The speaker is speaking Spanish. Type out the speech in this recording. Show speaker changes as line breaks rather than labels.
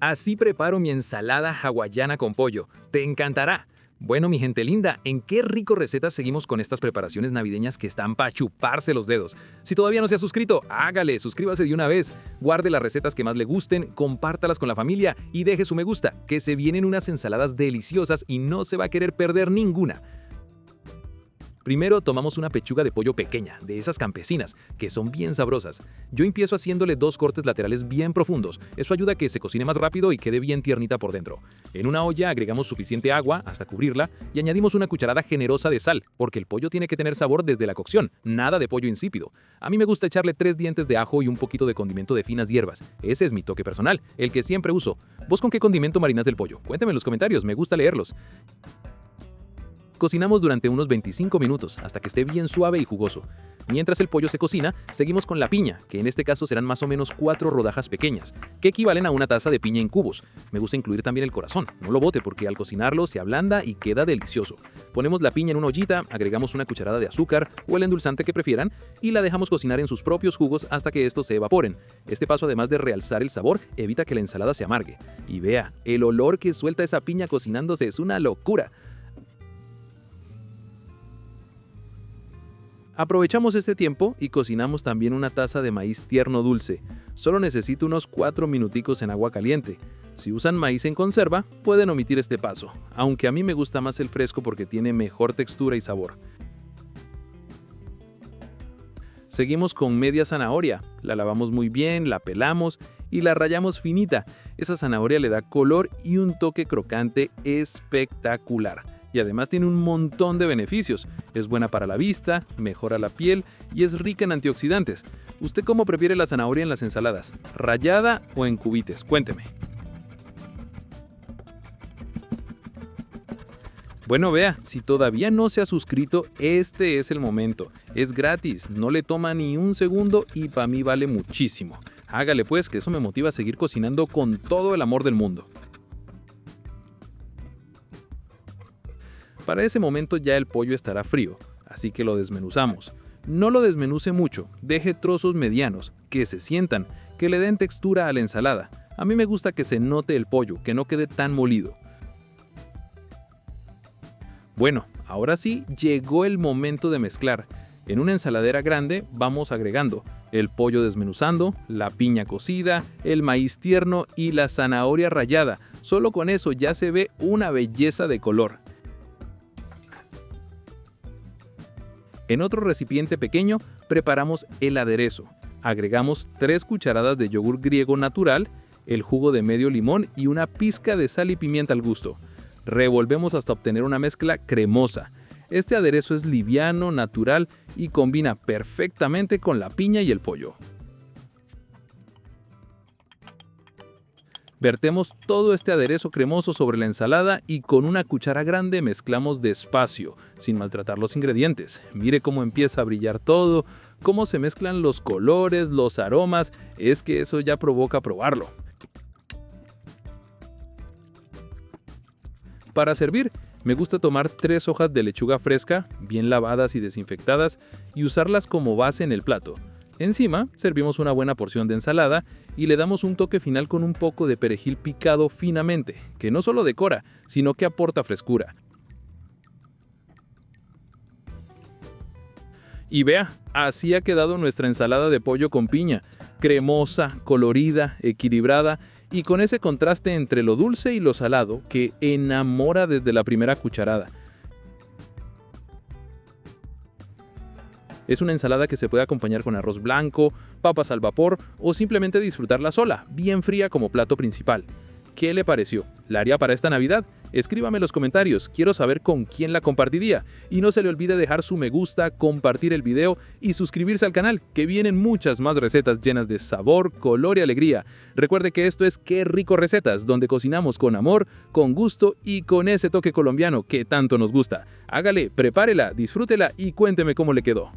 Así preparo mi ensalada hawaiana con pollo. ¡Te encantará! Bueno, mi gente linda, ¿en qué rico recetas seguimos con estas preparaciones navideñas que están para chuparse los dedos? Si todavía no se ha suscrito, hágale, suscríbase de una vez, guarde las recetas que más le gusten, compártalas con la familia y deje su me gusta, que se vienen unas ensaladas deliciosas y no se va a querer perder ninguna. Primero tomamos una pechuga de pollo pequeña, de esas campesinas, que son bien sabrosas. Yo empiezo haciéndole 2 cortes laterales bien profundos, eso ayuda a que se cocine más rápido y quede bien tiernita por dentro. En una olla agregamos suficiente agua hasta cubrirla y añadimos una cucharada generosa de sal, porque el pollo tiene que tener sabor desde la cocción, nada de pollo insípido. A mí me gusta echarle 3 dientes de ajo y un poquito de condimento de finas hierbas, ese es mi toque personal, el que siempre uso. ¿Vos con qué condimento marinas el pollo? Cuéntame en los comentarios, me gusta leerlos. Cocinamos durante unos 25 minutos hasta que esté bien suave y jugoso. Mientras el pollo se cocina, seguimos con la piña, que en este caso serán más o menos 4 rodajas pequeñas, que equivalen a una taza de piña en cubos. Me gusta incluir también el corazón, no lo bote porque al cocinarlo se ablanda y queda delicioso. Ponemos la piña en una ollita, agregamos una cucharada de azúcar o el endulzante que prefieran y la dejamos cocinar en sus propios jugos hasta que estos se evaporen. Este paso, además de realzar el sabor, evita que la ensalada se amargue. Y vea, el olor que suelta esa piña cocinándose es una locura. Aprovechamos este tiempo y cocinamos también una taza de maíz tierno dulce. Solo necesito unos 4 minuticos en agua caliente. Si usan maíz en conserva, pueden omitir este paso, aunque a mí me gusta más el fresco porque tiene mejor textura y sabor. Seguimos con media zanahoria. La lavamos muy bien, la pelamos y la rallamos finita. Esa zanahoria le da color y un toque crocante espectacular. Y además tiene un montón de beneficios. Es buena para la vista, mejora la piel y es rica en antioxidantes. ¿Usted cómo prefiere la zanahoria en las ensaladas? ¿Rallada o en cubites? Cuénteme. Bueno, vea, si todavía no se ha suscrito, este es el momento. Es gratis, no le toma ni un segundo y para mí vale muchísimo. Hágale pues, que eso me motiva a seguir cocinando con todo el amor del mundo. Para ese momento ya el pollo estará frío, así que lo desmenuzamos. No lo desmenuce mucho, deje trozos medianos, que se sientan, que le den textura a la ensalada. A mí me gusta que se note el pollo, que no quede tan molido. Bueno, ahora sí llegó el momento de mezclar. En una ensaladera grande vamos agregando el pollo desmenuzando, la piña cocida, el maíz tierno y la zanahoria rallada. Solo con eso ya se ve una belleza de color. En otro recipiente pequeño preparamos el aderezo. Agregamos 3 cucharadas de yogur griego natural, el jugo de medio limón y una pizca de sal y pimienta al gusto. Revolvemos hasta obtener una mezcla cremosa. Este aderezo es liviano, natural y combina perfectamente con la piña y el pollo. Vertemos todo este aderezo cremoso sobre la ensalada y con una cuchara grande mezclamos despacio, sin maltratar los ingredientes. Mire cómo empieza a brillar todo, cómo se mezclan los colores, los aromas, es que eso ya provoca probarlo. Para servir, me gusta tomar 3 hojas de lechuga fresca, bien lavadas y desinfectadas, y usarlas como base en el plato. Encima, servimos una buena porción de ensalada y le damos un toque final con un poco de perejil picado finamente, que no solo decora, sino que aporta frescura. Y vea, así ha quedado nuestra ensalada de pollo con piña, cremosa, colorida, equilibrada y con ese contraste entre lo dulce y lo salado que enamora desde la primera cucharada. Es una ensalada que se puede acompañar con arroz blanco, papas al vapor o simplemente disfrutarla sola, bien fría como plato principal. ¿Qué le pareció? ¿La haría para esta Navidad? Escríbame en los comentarios, quiero saber con quién la compartiría. Y no se le olvide dejar su me gusta, compartir el video y suscribirse al canal, que vienen muchas más recetas llenas de sabor, color y alegría. Recuerde que esto es Qué Rico Recetas, donde cocinamos con amor, con gusto y con ese toque colombiano que tanto nos gusta. Hágale, prepárela, disfrútela y cuénteme cómo le quedó.